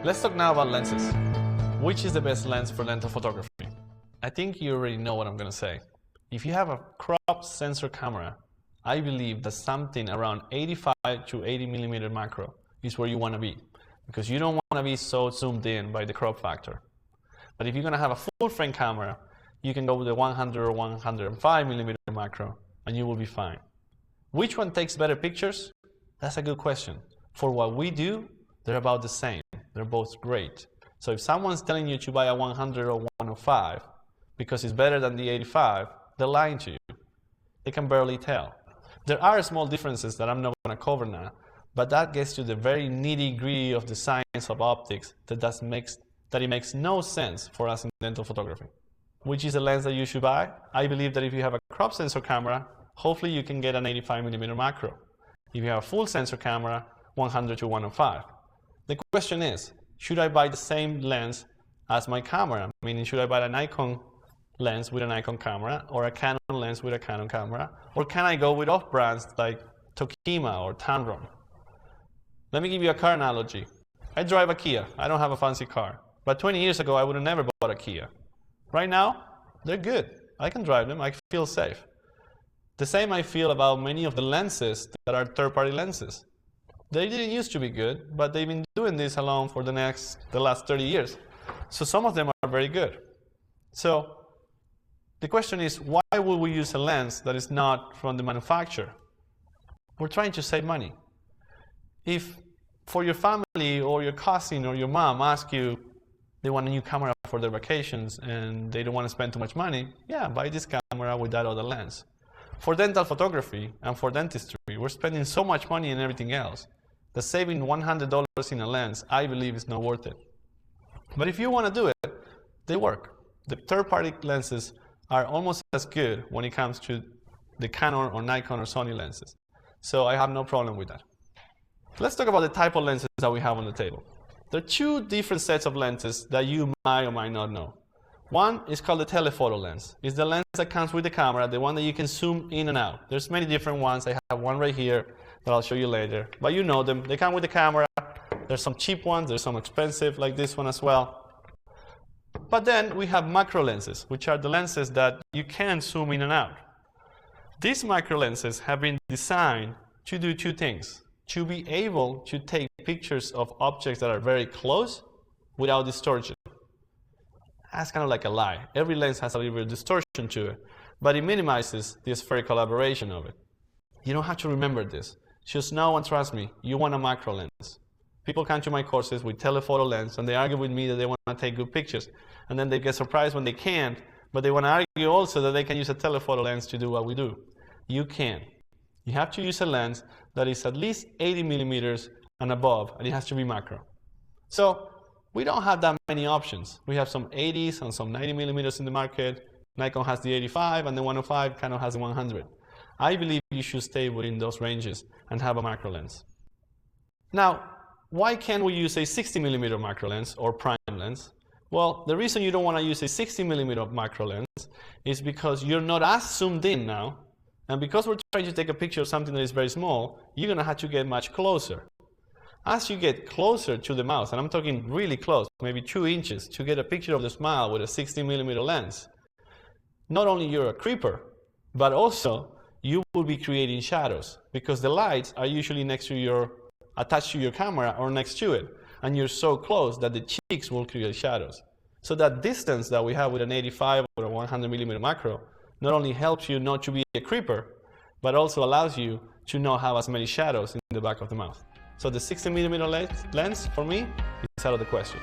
Let's talk now about lenses. Which is the best lens for dental photography? I think you already know what I'm going to say. If you have a crop sensor camera, I believe that something around 85 to 80 millimeter macro is where you want to be, because you don't want to be so zoomed in by the crop factor. But if you're going to have a full frame camera, you can go with the 100 or 105 millimeter macro and you will be fine. Which one takes better pictures? That's a good question. For what we do, they're about the same. They're both great. So if someone's telling you to buy a 100 or 105 because it's better than the 85, they're lying to you. They can barely tell. There are small differences that I'm not going to cover now, but that gets to the very nitty-gritty of the science of optics that it makes no sense for us in dental photography. Which is the lens that you should buy? I believe that if you have a crop sensor camera, hopefully you can get an 85 millimeter macro. If you have a full sensor camera, 100 to 105. The question is, should I buy the same lens as my camera? Meaning, should I buy a Nikon lens with a Nikon camera or a Canon lens with a Canon camera? Or can I go with off brands like Tokima or Tamron? Let me give you a car analogy. I drive a Kia. I don't have a fancy car. But 20 years ago, I would have never bought a Kia. Right now, they're good. I can drive them. I feel safe. The same I feel about many of the lenses that are third-party lenses. They didn't used to be good, but they've been doing this alone for the last 30 years. So some of them are very good. So the question is, why would we use a lens that is not from the manufacturer? We're trying to save money. If for your family or your cousin or your mom ask you, they want a new camera for their vacations and they don't want to spend too much money, yeah, buy this camera with that other lens. For dental photography and for dentistry, we're spending so much money and everything else that saving $100 in a lens, I believe, is not worth it. But if you want to do it, they work. The third-party lenses are almost as good when it comes to the Canon or Nikon or Sony lenses. So I have no problem with that. Let's talk about the type of lenses that we have on the table. There are two different sets of lenses that you might or might not know. One is called the telephoto lens. It's the lens that comes with the camera, the one that you can zoom in and out. There's many different ones. I have one right here that I'll show you later. But you know them. They come with the camera. There's some cheap ones. There's some expensive, like this one as well. But then we have macro lenses, which are the lenses that you can zoom in and out. These macro lenses have been designed to do two things. To be able to take pictures of objects that are very close without distortion. That's kind of like a lie. Every lens has a little bit of distortion to it, but it minimizes the spherical aberration of it. You don't have to remember this. Just know and trust me, you want a macro lens. People come to my courses with telephoto lens and they argue with me that they want to take good pictures. And then they get surprised when they can't, but they want to argue also that they can use a telephoto lens to do what we do. You can. You have to use a lens that is at least 80 millimeters and above, and it has to be macro. So we don't have that many options. We have some 80s and some 90 millimeters in the market. Nikon has the 85 and the 105, Canon has the 100. I believe you should stay within those ranges and have a macro lens. Now, why can't we use a 60 millimeter macro lens or prime lens? Well, the reason you don't want to use a 60 millimeter macro lens is because you're not as zoomed in now, and because we're trying to take a picture of something that is very small, you're going to have to get much closer. As you get closer to the mouth, and I'm talking really close, maybe 2 inches, to get a picture of the smile with a 60 millimeter lens, not only you're a creeper, but also you will be creating shadows because the lights are usually attached to your camera or next to it, and you're so close that the cheeks will create shadows. So that distance that we have with an 85 or a 100 millimeter macro not only helps you not to be a creeper, but also allows you to not have as many shadows in the back of the mouth. So the 60 millimeter lens, for me, is out of the question.